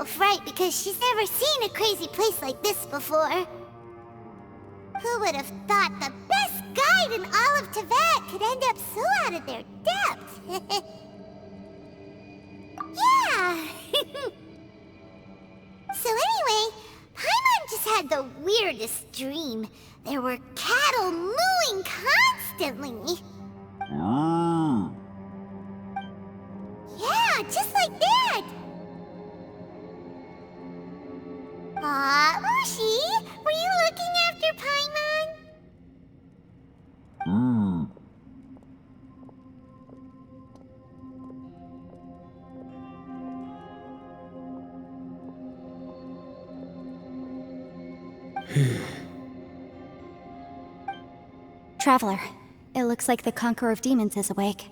herself right because she's never seen a crazy place like this before. Who would have thought the best guide in all of Tibet could end up so out of their depth? Yeah! So anyway, Paimon just had the weirdest dream. There were cattle mooing constantly. Yeah, just like that! Aw, Ushi, were you looking after Paimon? Traveler, it looks like the Conqueror of Demons is awake.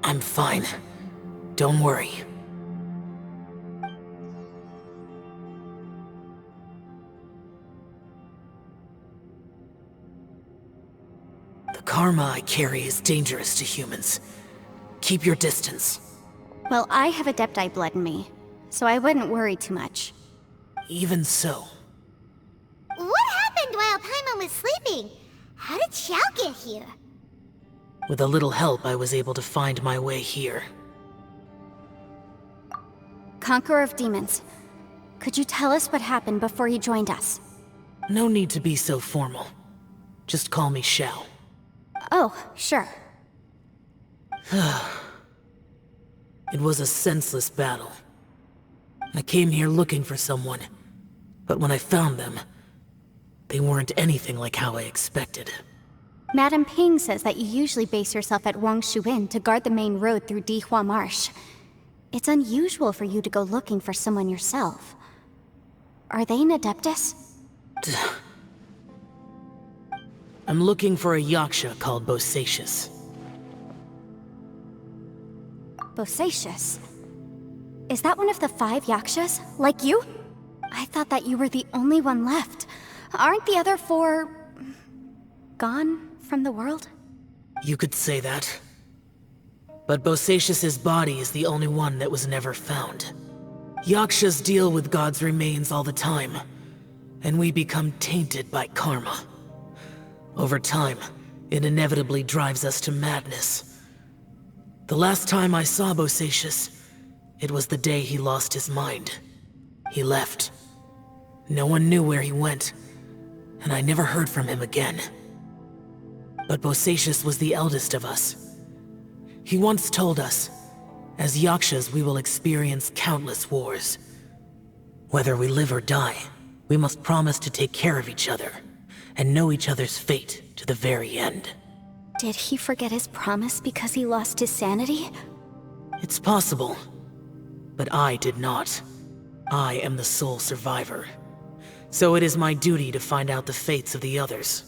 I'm fine. Don't worry. The karma I carry is dangerous to humans. Keep your distance. Well, I have Adepti blood in me, so I wouldn't worry too much. Even so. What happened while Paimon was sleeping? How did Xiao get here? With a little help, I was able to find my way here. Conqueror of Demons, could you tell us what happened before you joined us? No need to be so formal. Just call me Xiao. Oh, sure. It was a senseless battle. I came here looking for someone, but when I found them, they weren't anything like how I expected. Madame Ping says that you usually base yourself at Wangshuin to guard the main road through Dihua Marsh. It's unusual for you to go looking for someone yourself. Are they an Adeptus? I'm looking for a Yaksha called Bosacius. Bosacius? Is that one of the 5 Yakshas, like you? I thought that you were the only one left. Aren't the other 4... gone from the world? You could say that. But Bosacius's body is the only one that was never found. Yakshas deal with God's remains all the time, and we become tainted by karma. Over time, it inevitably drives us to madness. The last time I saw Bosacius, it was the day he lost his mind. He left. No one knew where he went, and I never heard from him again. But Bosacius was the eldest of us. He once told us, as Yakshas we will experience countless wars. Whether we live or die, we must promise to take care of each other, and know each other's fate to the very end. Did he forget his promise because he lost his sanity? It's possible, but I did not. I am the sole survivor. So it is my duty to find out the fates of the others.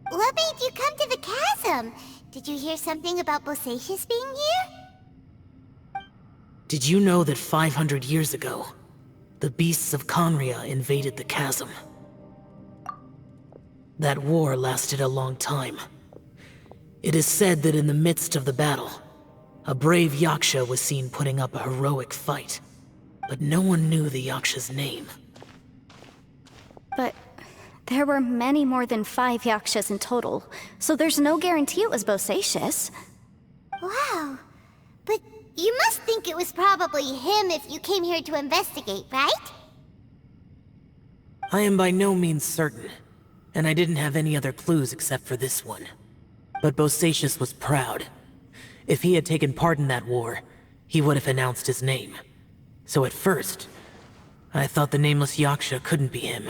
What made you come to the chasm? Did you hear something about Bosacius being here? Did you know that 500 years ago, the beasts of Conria invaded the chasm? That war lasted a long time. It is said that in the midst of the battle, a brave Yaksha was seen putting up a heroic fight, but no one knew the Yaksha's name. But there were many more than 5 Yakshas in total, so there's no guarantee it was Bosacius. Wow. But you must think it was probably him if you came here to investigate, right? I am by no means certain, and I didn't have any other clues except for this one. But Bosacius was proud. If he had taken part in that war, he would have announced his name. So at first, I thought the nameless Yaksha couldn't be him.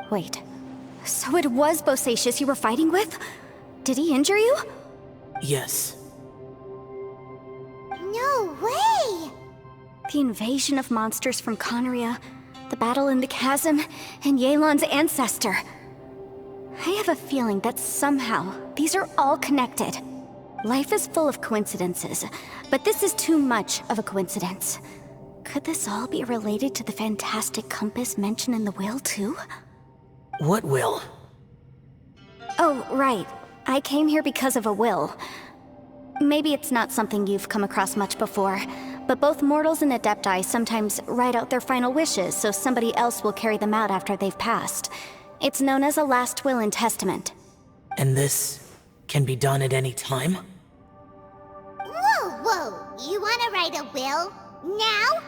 Wait, so it was Bosacius you were fighting with? Did he injure you? Yes. No way! The invasion of monsters from Conria, the battle in the chasm, and Yelan's ancestor. I have a feeling that somehow these are all connected. Life is full of coincidences, but this is too much of a coincidence. Could this all be related to the fantastic compass mentioned in the will, too? What will? Oh, right. I came here because of a will. Maybe it's not something you've come across much before, but both mortals and adepti sometimes write out their final wishes so somebody else will carry them out after they've passed. It's known as a last will and testament. And this can be done at any time? Whoa, whoa! You wanna write a will? Now?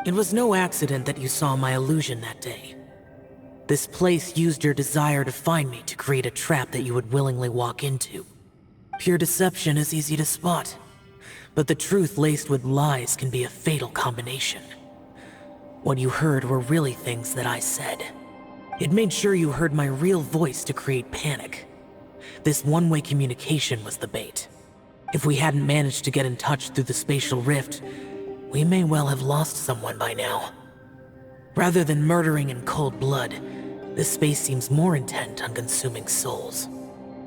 It was no accident that you saw my illusion that day. This place used your desire to find me to create a trap that you would willingly walk into. Pure deception is easy to spot, but the truth laced with lies can be a fatal combination. What you heard were really things that I said. It made sure you heard my real voice to create panic. This one-way communication was the bait. If we hadn't managed to get in touch through the spatial rift, we may well have lost someone by now. Rather than murdering in cold blood, this space seems more intent on consuming souls.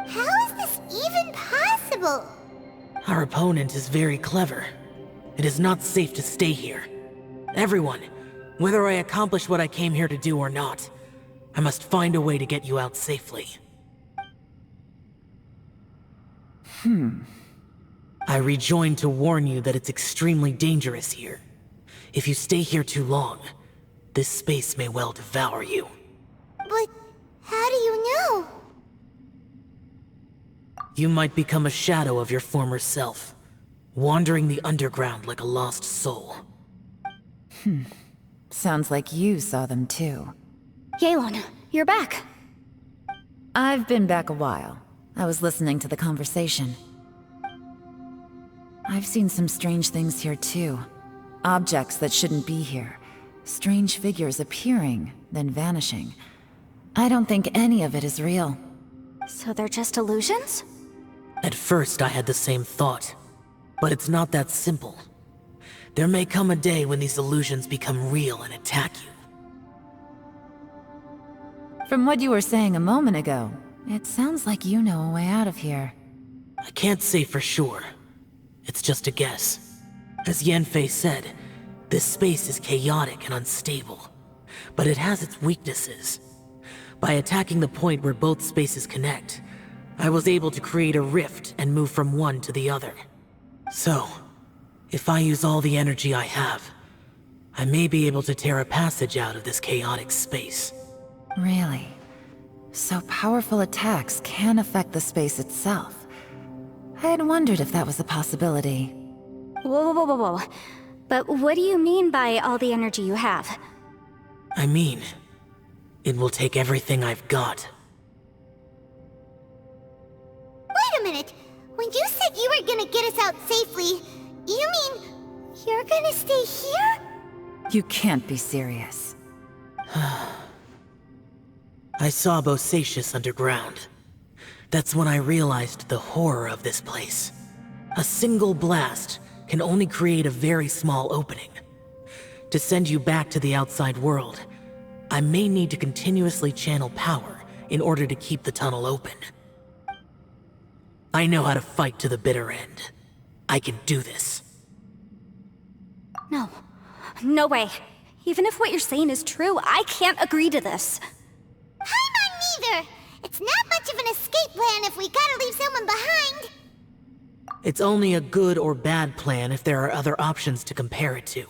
How is this even possible? Our opponent is very clever. It is not safe to stay here. Everyone, whether I accomplish what I came here to do or not, I must find a way to get you out safely. I rejoined to warn you that it's extremely dangerous here. If you stay here too long, this space may well devour you. But how do you know? You might become a shadow of your former self, wandering the underground like a lost soul. Sounds like you saw them too. Yelan, you're back. I've been back a while. I was listening to the conversation. I've seen some strange things here too. Objects that shouldn't be here. Strange figures appearing, then vanishing. I don't think any of it is real. So they're just illusions? At first I had the same thought, but it's not that simple. There may come a day when these illusions become real and attack you. From what you were saying a moment ago, it sounds like you know a way out of here. I can't say for sure. It's just a guess. As Yanfei said, this space is chaotic and unstable, but it has its weaknesses. By attacking the point where both spaces connect, I was able to create a rift and move from one to the other. So, if I use all the energy I have, I may be able to tear a passage out of this chaotic space. Really? So powerful attacks can affect the space itself. I had wondered if that was a possibility. Whoa, whoa, whoa, whoa. But what do you mean by all the energy you have? I mean, it will take everything I've got. Wait a minute. When you said you were gonna get us out safely, you mean you're gonna stay here? You can't be serious. I saw Bosacius underground. That's when I realized the horror of this place. A single blast can only create a very small opening. To send you back to the outside world, I may need to continuously channel power in order to keep the tunnel open. I know how to fight to the bitter end. I can do this. No. No way. Even if what you're saying is true, I can't agree to this. I'm not neither. It's not much of an escape plan if we gotta leave someone behind. It's only a good or bad plan if there are other options to compare it to.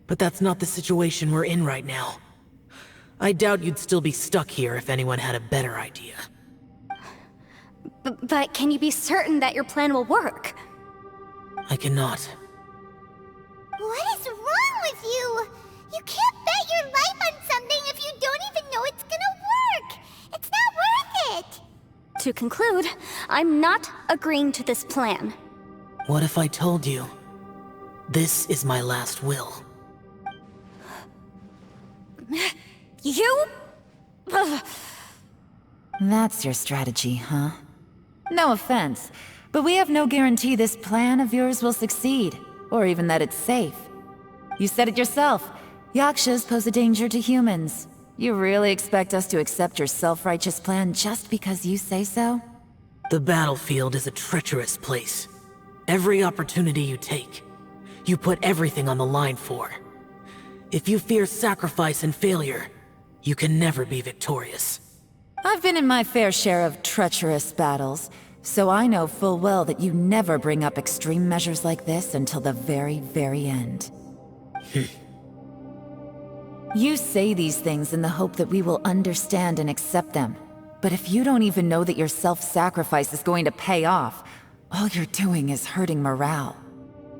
But that's not the situation we're in right now. I doubt you'd still be stuck here if anyone had a better idea. But can you be certain that your plan will work? I cannot. What is wrong with you? You can't bet your life on something if you don't even know it's gonna work. It's not worth it. To conclude, I'm not agreeing to this plan. What if I told you, this is my last will? You? Ugh. That's your strategy, huh? No offense, but we have no guarantee this plan of yours will succeed, or even that it's safe. You said it yourself. Yakshas pose a danger to humans. You really expect us to accept your self-righteous plan just because you say so? The battlefield is a treacherous place. Every opportunity you take, you put everything on the line for. If you fear sacrifice and failure, you can never be victorious. I've been in my fair share of treacherous battles, so I know full well that you never bring up extreme measures like this until the very, very end. You say these things in the hope that we will understand and accept them. But if you don't even know that your self-sacrifice is going to pay off, all you're doing is hurting morale.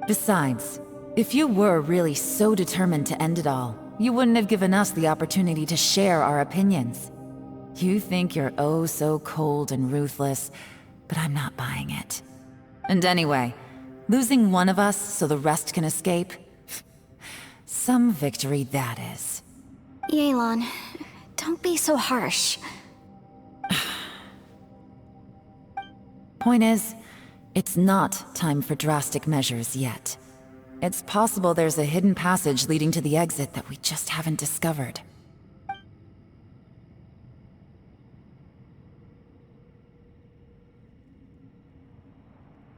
Besides, if you were really so determined to end it all, you wouldn't have given us the opportunity to share our opinions. You think you're oh so cold and ruthless, but I'm not buying it. And anyway, losing one of us so the rest can escape? Some victory that is. Yelan, don't be so harsh. Point is, it's not time for drastic measures yet. It's possible there's a hidden passage leading to the exit that we just haven't discovered.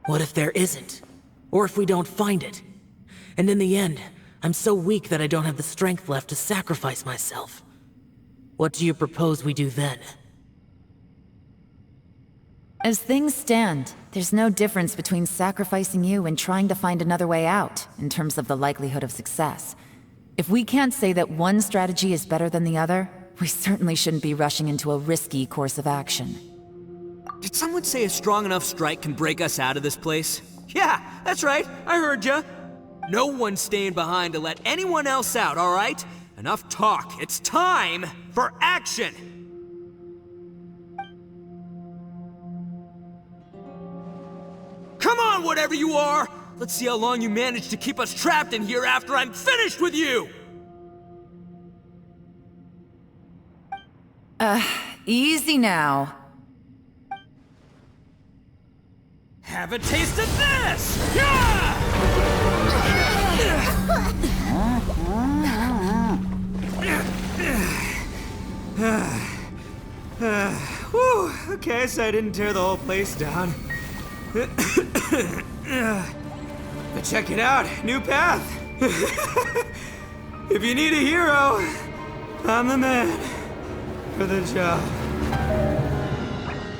What if there isn't? Or if we don't find it? And in the end, I'm so weak that I don't have the strength left to sacrifice myself. What do you propose we do then? As things stand, there's no difference between sacrificing you and trying to find another way out, in terms of the likelihood of success. If we can't say that one strategy is better than the other, we certainly shouldn't be rushing into a risky course of action. Did someone say a strong enough strike can break us out of this place? Yeah, that's right, I heard ya. No one's staying behind to let anyone else out, alright? Enough talk, it's time for action! Come on, whatever you are! Let's see how long you manage to keep us trapped in here after I'm finished with you! Easy now. Have a taste of this! Yeah! Whew, okay, so I didn't tear the whole place down. But check it out, new path. If you need a hero, I'm the man for the job.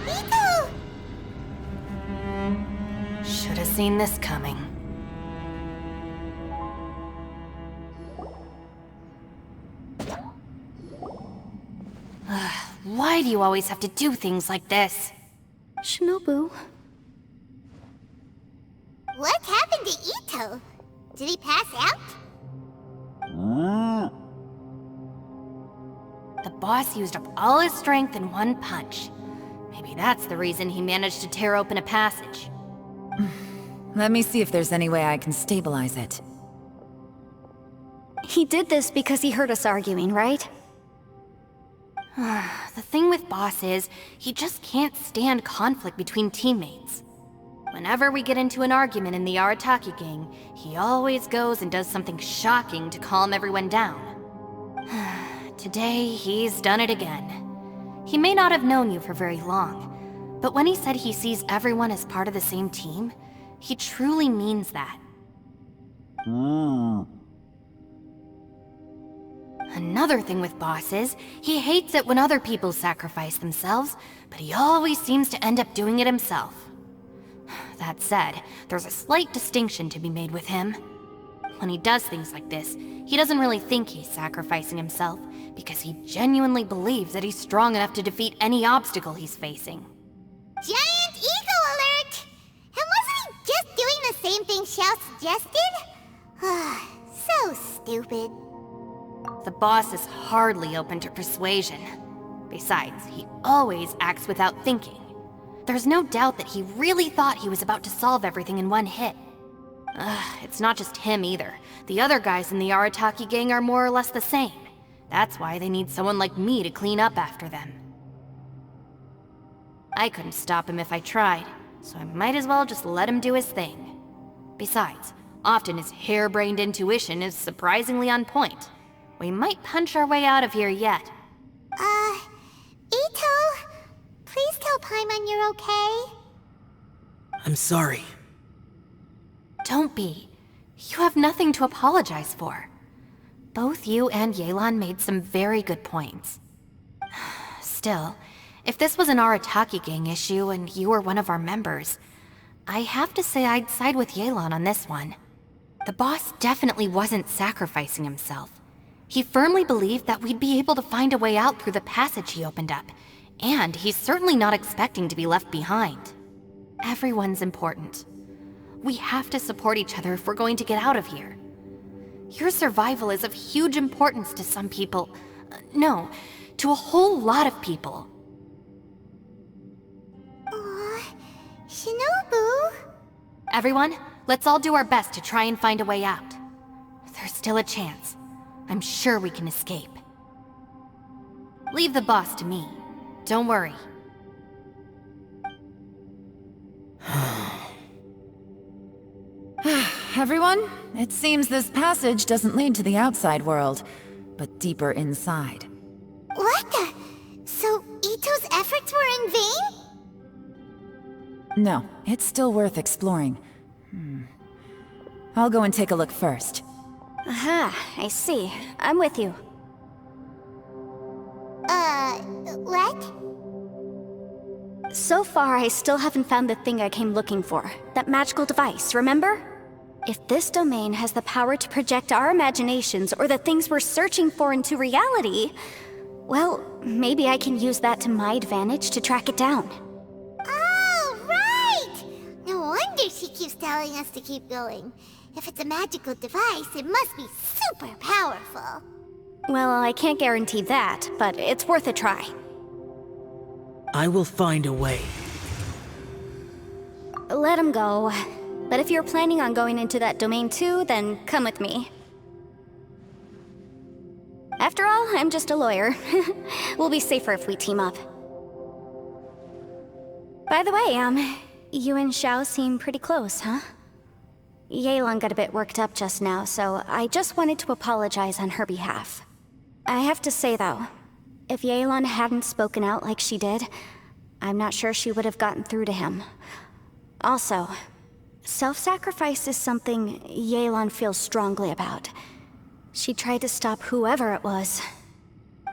Ito! Should have seen this coming. Why do you always have to do things like this? Shinobu. What happened to Ito? Did he pass out? The boss used up all his strength in one punch. Maybe that's the reason he managed to tear open a passage. Let me see if there's any way I can stabilize it. He did this because he heard us arguing, right? The thing with Boss is, he just can't stand conflict between teammates. Whenever we get into an argument in the Arataki gang, he always goes and does something shocking to calm everyone down. Today, he's done it again. He may not have known you for very long, but when he said he sees everyone as part of the same team, he truly means that. Another thing with Boss is, he hates it when other people sacrifice themselves, but he always seems to end up doing it himself. That said, there's a slight distinction to be made with him. When he does things like this, he doesn't really think he's sacrificing himself, because he genuinely believes that he's strong enough to defeat any obstacle he's facing. Giant ego alert! And wasn't he just doing the same thing Xiao suggested? So stupid. The boss is hardly open to persuasion. Besides, he always acts without thinking. There's no doubt that he really thought he was about to solve everything in one hit. It's not just him either. The other guys in the Arataki gang are more or less the same. That's why they need someone like me to clean up after them. I couldn't stop him if I tried, so I might as well just let him do his thing. Besides, often his harebrained intuition is surprisingly on point. We might punch our way out of here yet. Ito, please tell Paimon you're okay. I'm sorry. Don't be. You have nothing to apologize for. Both you and Yelan made some very good points. Still, if this was an Arataki gang issue and you were one of our members, I have to say I'd side with Yelan on this one. The boss definitely wasn't sacrificing himself. He firmly believed that we'd be able to find a way out through the passage he opened up, and he's certainly not expecting to be left behind. Everyone's important. We have to support each other if we're going to get out of here. Your survival is of huge importance to some people. No, to a whole lot of people. Shinobu? Everyone, let's all do our best to try and find a way out. There's still a chance. I'm sure we can escape. Leave the boss to me. Don't worry. Everyone, it seems this passage doesn't lead to the outside world, but deeper inside. What the? So Ito's efforts were in vain? No, it's still worth exploring. I'll go and take a look first. Aha, I see. I'm with you. What? So far, I still haven't found the thing I came looking for. That magical device, remember? If this domain has the power to project our imaginations or the things we're searching for into reality, well, maybe I can use that to my advantage to track it down. Oh, right! No wonder she keeps telling us to keep going. If it's a magical device, it must be super powerful. Well, I can't guarantee that, but it's worth a try. I will find a way. Let him go. But if you're planning on going into that domain too, then come with me. After all, I'm just a lawyer. We'll be safer if we team up. By the way, you and Xiao seem pretty close, huh? Yelan got a bit worked up just now, so I just wanted to apologize on her behalf. I have to say though, if Yelan hadn't spoken out like she did, I'm not sure she would have gotten through to him. Also, self-sacrifice is something Yelan feels strongly about. She tried to stop whoever it was.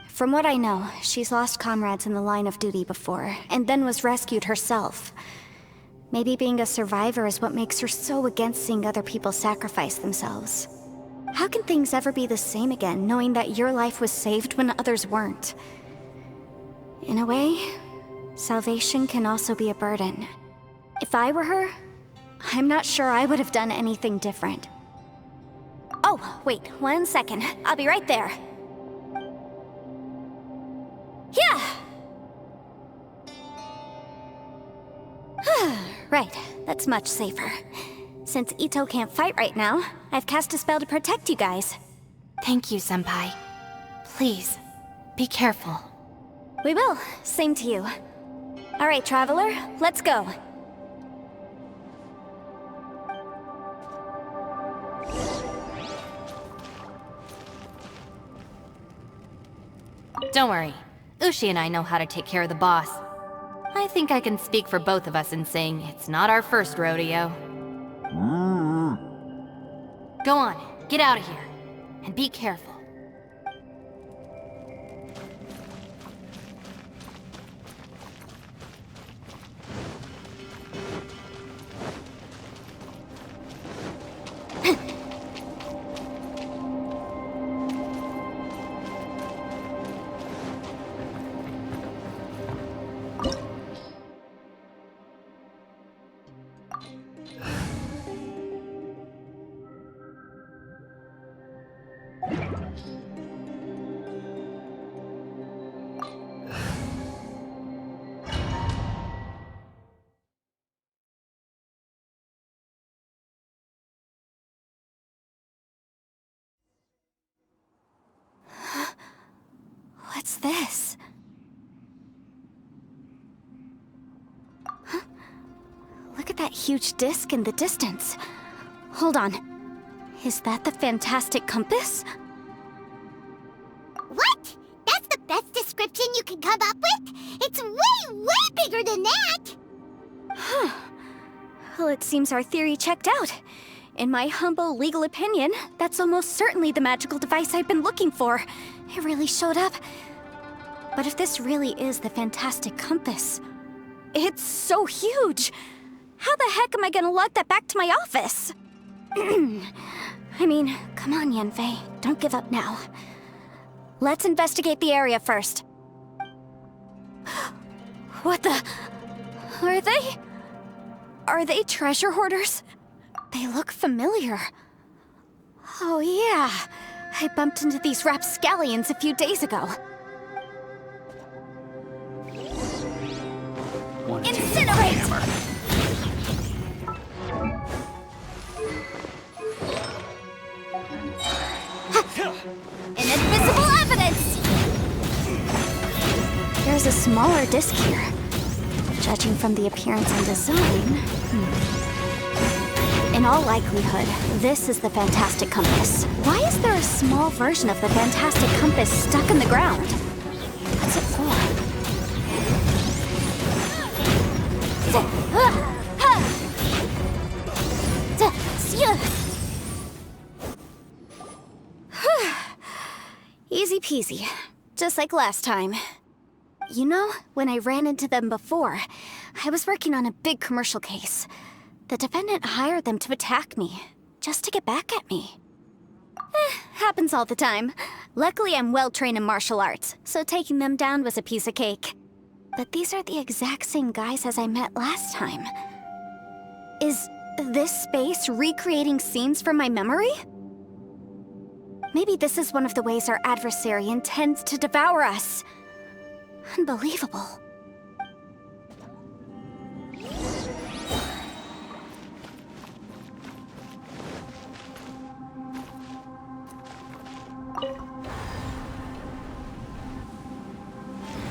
From what I know, she's lost comrades in the line of duty before, and then was rescued herself. Maybe being a survivor is what makes her so against seeing other people sacrifice themselves. How can things ever be the same again, knowing that your life was saved when others weren't? In a way, salvation can also be a burden. If I were her, I'm not sure I would have done anything different. Oh, wait, 1 second. I'll be right there. Yeah! Right, that's much safer. Since Ito can't fight right now, I've cast a spell to protect you guys. Thank you, Senpai. Please, be careful. We will. Same to you. All right, Traveler, let's go. Don't worry. Ushi and I know how to take care of the boss. I think I can speak for both of us in saying it's not our first rodeo. Go on, get out of here. And be careful. What's this? Huh? Look at that huge disc in the distance. Hold on. Is that the fantastic compass? What? That's the best description you can come up with? It's way, way bigger than that! Huh. Well, it seems our theory checked out. In my humble legal opinion, that's almost certainly the magical device I've been looking for. It really showed up. But if this really is the fantastic compass, it's so huge! How the heck am I gonna lug that back to my office? I mean, come on, Yanfei. Don't give up now. Let's investigate the area first. What the... Are they... Are they treasure hoarders? They look familiar. Oh yeah, I bumped into these rapscallions a few days ago. Incinerate! Inadmissible evidence! There's a smaller disc here. Judging from the appearance and design... In all likelihood, this is the Fantastic Compass. Why is there a small version of the Fantastic Compass stuck in the ground? What's it for? Easy peasy. Just like last time. You know, when I ran into them before, I was working on a big commercial case. The defendant hired them to attack me, just to get back at me. Happens all the time. Luckily, I'm well-trained in martial arts, so taking them down was a piece of cake. But these are the exact same guys as I met last time. Is this space recreating scenes from my memory? Maybe this is one of the ways our adversary intends to devour us. Unbelievable.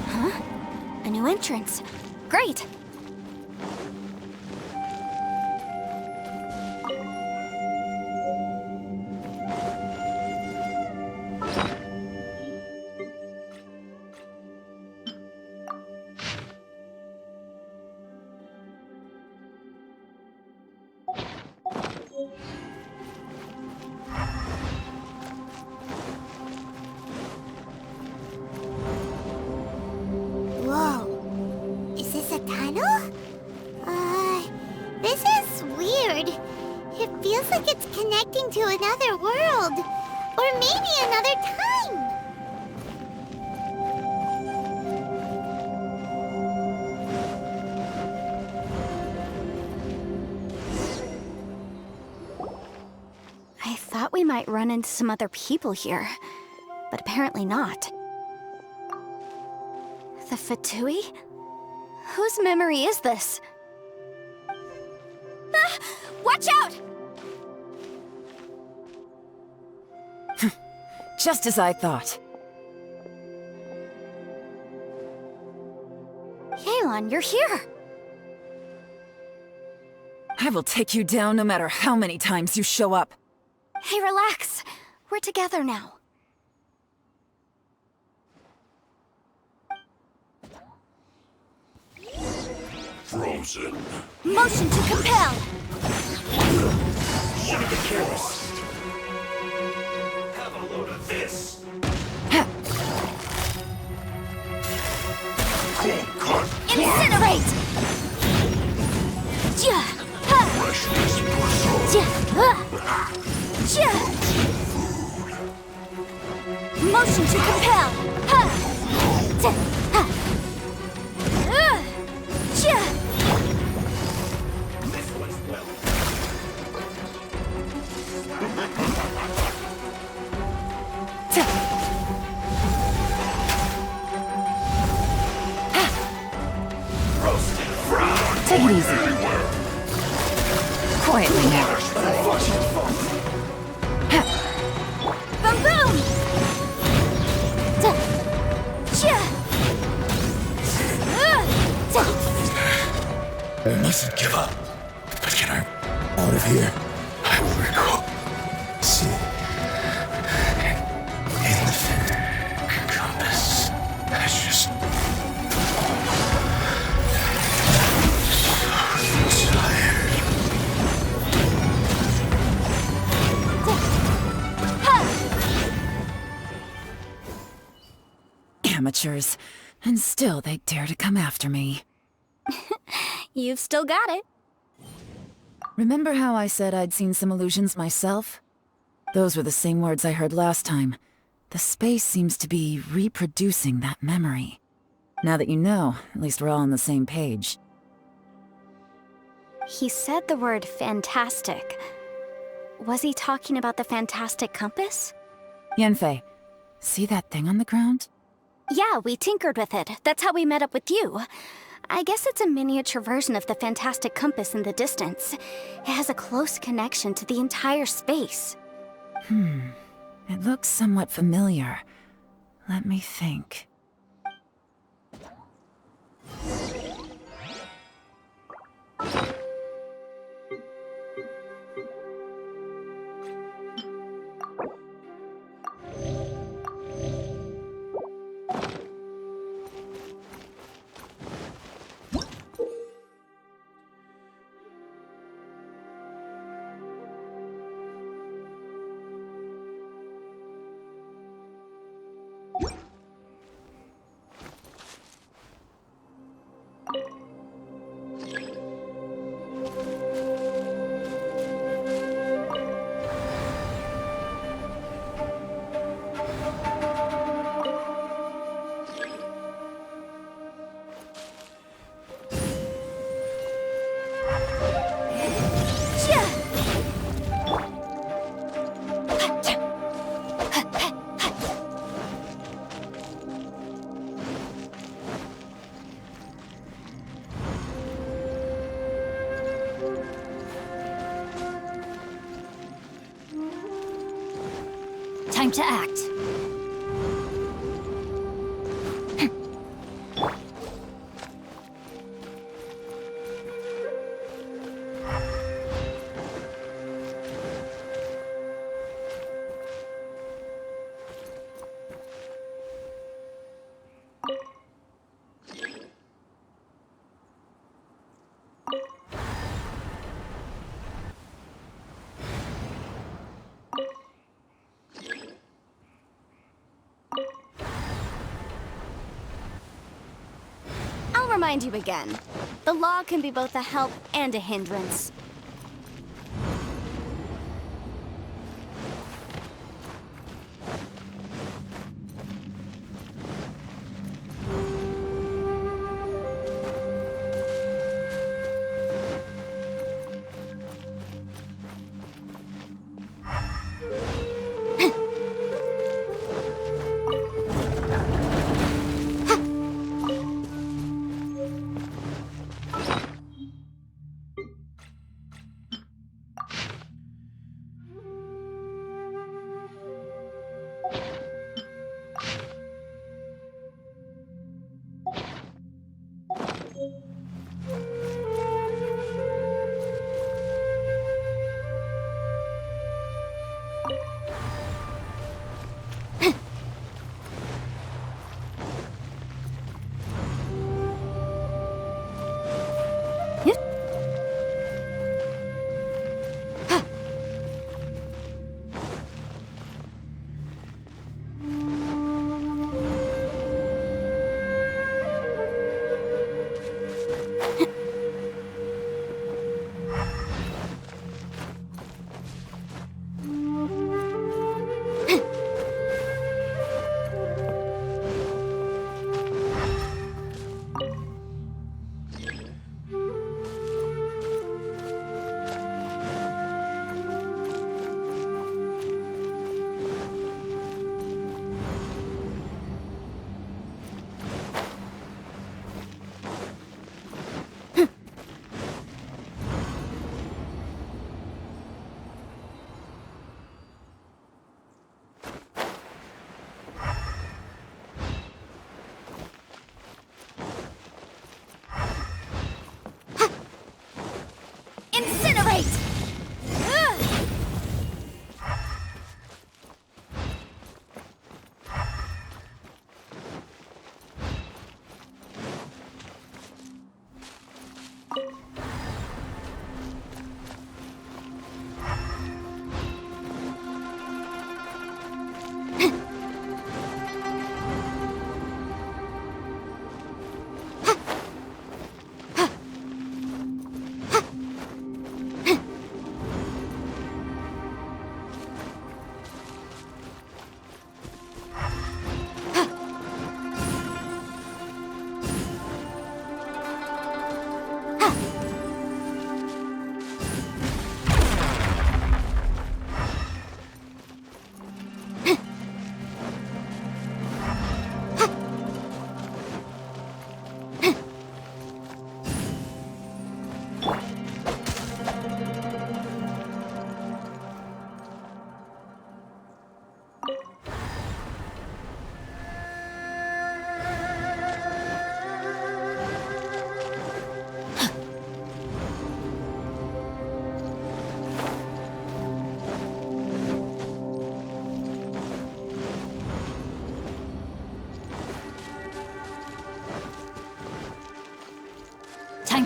Huh? A new entrance. Great! Whoa. Is this a tunnel? This is weird. It feels like it's connecting to another world. Or maybe another time. I thought we might run into some other people here, but apparently not. The Fatui? Whose memory is this? Ah! Watch out! Just as I thought. Yelan, you're here! I will take you down no matter how many times you show up. Hey, relax. We're together now. Frozen. Motion to compel! Should have been careless. Have a load of this. Cold cut. Incinerate! Ja! Ha! Freshness preserved. Ja! Ha! Ja! Motion to compel! Ha! Ja! Ha! Ja! This one's well. Roasted frown. Take it easy. Everywhere. Quietly now. Boom boom! Ja! Ja! Ja! I mustn't give up. But can I out of here? I will recall. See. In the compass. I just. So tired. amateurs. And still they dare to come after me. You've still got it. Remember how I said I'd seen some illusions myself? Those were the same words I heard last time. The space seems to be reproducing that memory. Now that you know, at least we're all on the same page. He said the word fantastic. Was he talking about the fantastic compass? Yanfei, see that thing on the ground? Yeah, we tinkered with it. That's how we met up with you. I guess it's a miniature version of the fantastic compass in the distance. It has a close connection to the entire space. It looks somewhat familiar. Let me think. Time to act. I'll remind you again. The law can be both a help and a hindrance.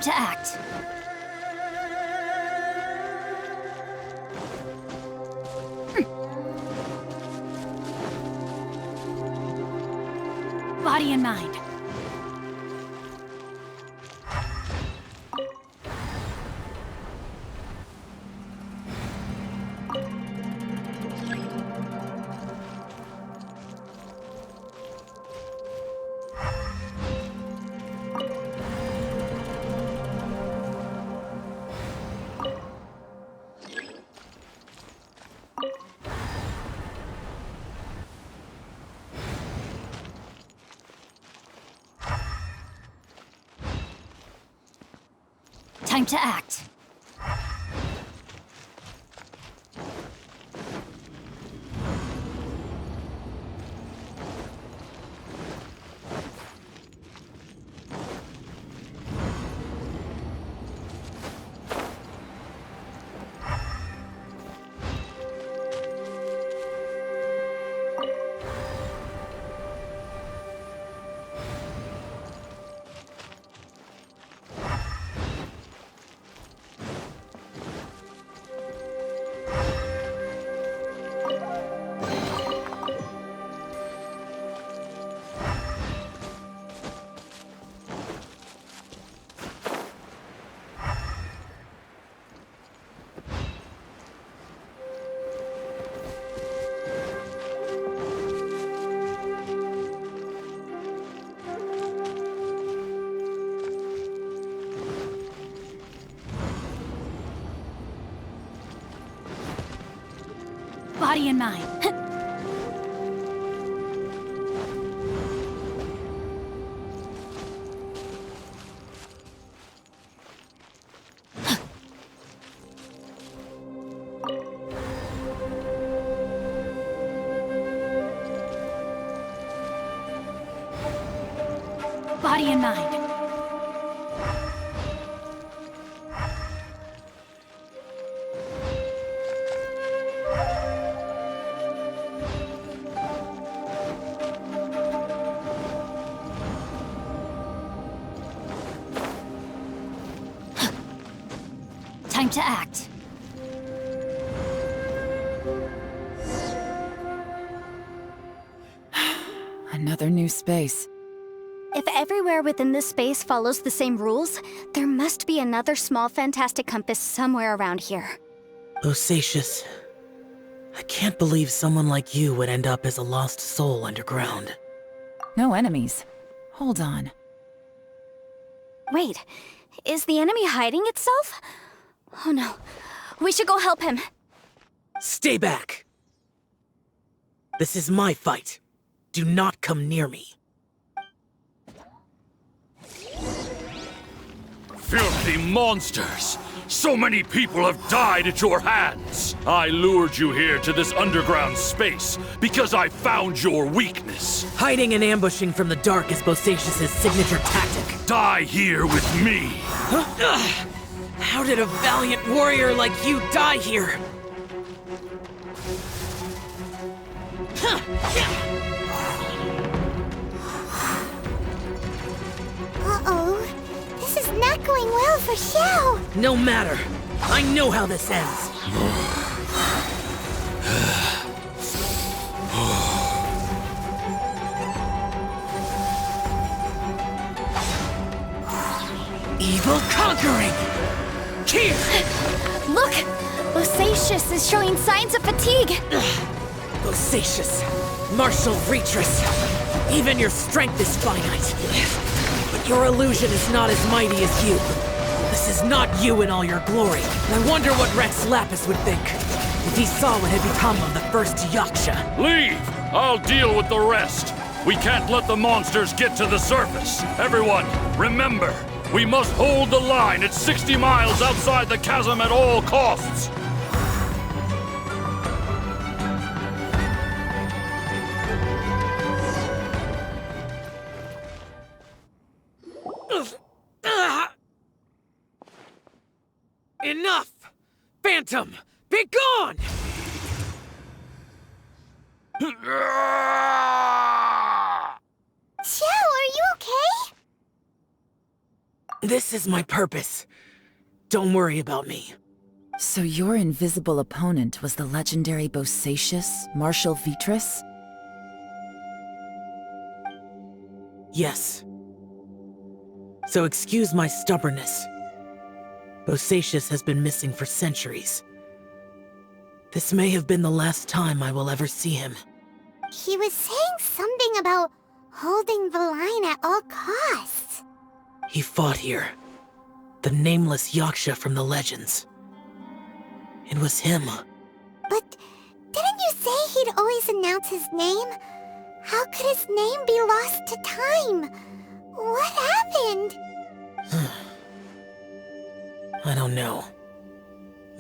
Time to act. Body and mind. Time to act. Body and mind. Body and mind. Time to act. Another new space. If everywhere within this space follows the same rules, there must be another small fantastic compass somewhere around here. Bosacious, I can't believe someone like you would end up as a lost soul underground. No enemies. Hold on. Wait, is the enemy hiding itself? Oh no, we should go help him. Stay back! This is my fight. Do not come near me. Filthy monsters! So many people have died at your hands! I lured you here to this underground space because I found your weakness. Hiding and ambushing from the dark is Bosacious' signature tactic. Die here with me! How did a valiant warrior like you die here? Uh-oh. This is not going well for Xiao. No matter. I know how this ends. Evil conquering! Here! Look! Bosacious is showing signs of fatigue! Bosacious, martial retreat. Even your strength is finite. But your illusion is not as mighty as you. This is not you in all your glory. And I wonder what Rex Lapis would think if he saw what had become of the first Yaksha. Leave! I'll deal with the rest. We can't let the monsters get to the surface. Everyone, remember, we must hold the line at 60 miles outside the chasm at all costs. Enough! Phantom, be gone! Xiao, are you okay? This is my purpose. Don't worry about me. So your invisible opponent was the legendary Bosacius, Marshal Vitris? Yes. So excuse my stubbornness. Bosacius has been missing for centuries. This may have been the last time I will ever see him. He was saying something about holding the line at all costs. He fought here. The nameless Yaksha from the legends. It was him. But didn't you say he'd always announce his name? How could his name be lost to time? What happened? I don't know.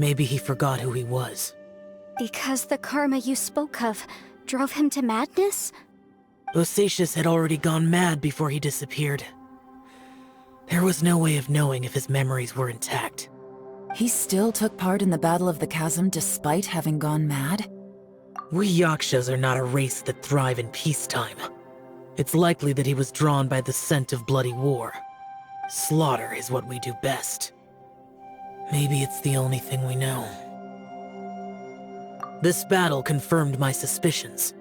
Maybe he forgot who he was. Because the karma you spoke of drove him to madness? Bosacius had already gone mad before he disappeared. There was no way of knowing if his memories were intact. He still took part in the Battle of the Chasm despite having gone mad? We Yakshas are not a race that thrive in peacetime. It's likely that he was drawn by the scent of bloody war. Slaughter is what we do best. Maybe it's the only thing we know. This battle confirmed my suspicions.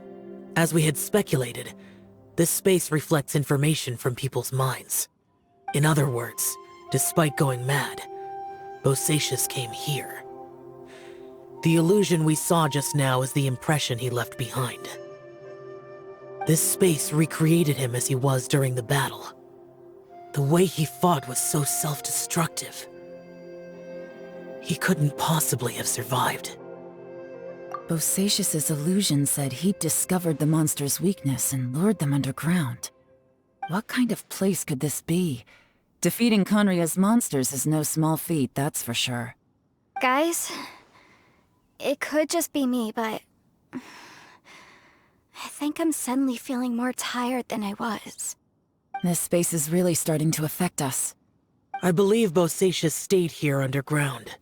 As we had speculated, this space reflects information from people's minds. In other words, despite going mad, Bosacius came here. The illusion we saw just now is the impression he left behind. This space recreated him as he was during the battle. The way he fought was so self-destructive. He couldn't possibly have survived. Bosacius's illusion said he'd discovered the monster's weakness and lured them underground. What kind of place could this be? Defeating Conria's monsters is no small feat, that's for sure. Guys, it could just be me, but I think I'm suddenly feeling more tired than I was. This space is really starting to affect us. I believe Bosacius stayed here underground.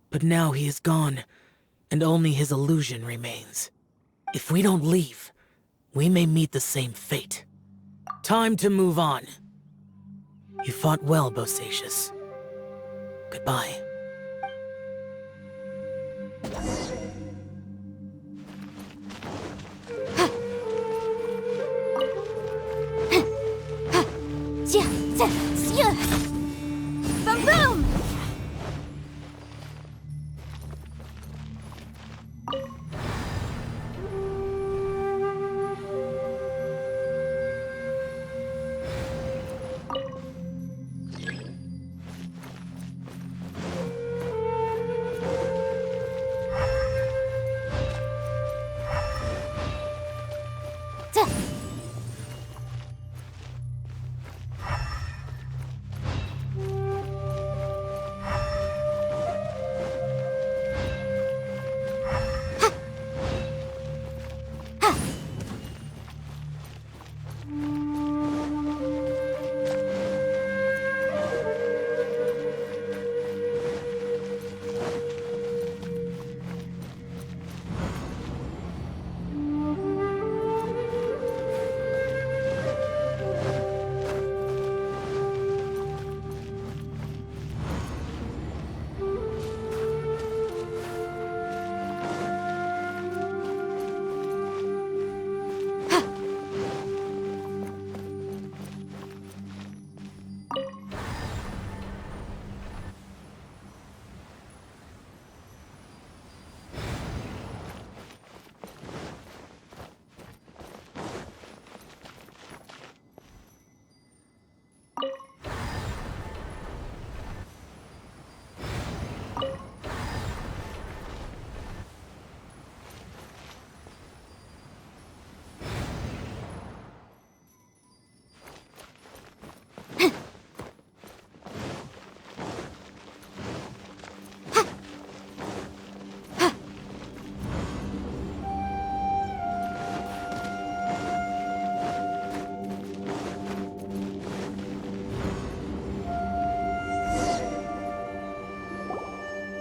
But now he is gone, and only his illusion remains. If we don't leave, we may meet the same fate. Time to move on. You fought well, Bosacius. Goodbye. Boom boom!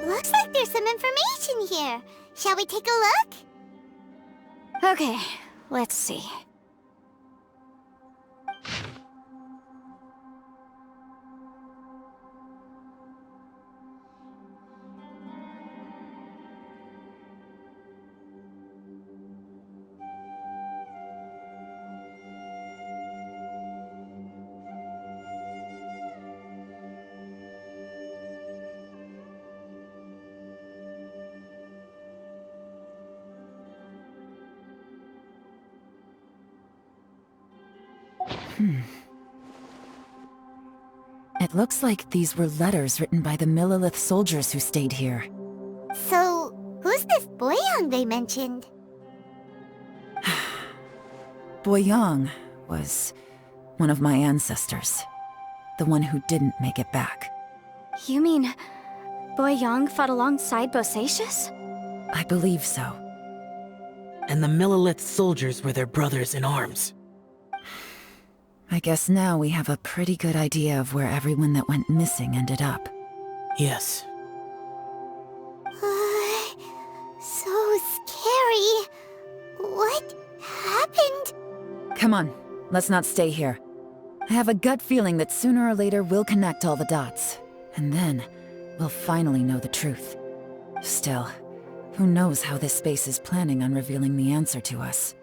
Looks like there's some information here. Shall we take a look? Okay, let's see. It looks like these were letters written by the Millelith soldiers who stayed here. So, who's this Boyang they mentioned? Boyang was one of my ancestors. The one who didn't make it back. You mean Boyang fought alongside Bosacius? I believe so. And the Millelith soldiers were their brothers in arms. I guess now we have a pretty good idea of where everyone that went missing ended up. Yes. So scary. What happened? Come on, let's not stay here. I have a gut feeling that sooner or later we'll connect all the dots. And then, we'll finally know the truth. Still, who knows how this space is planning on revealing the answer to us.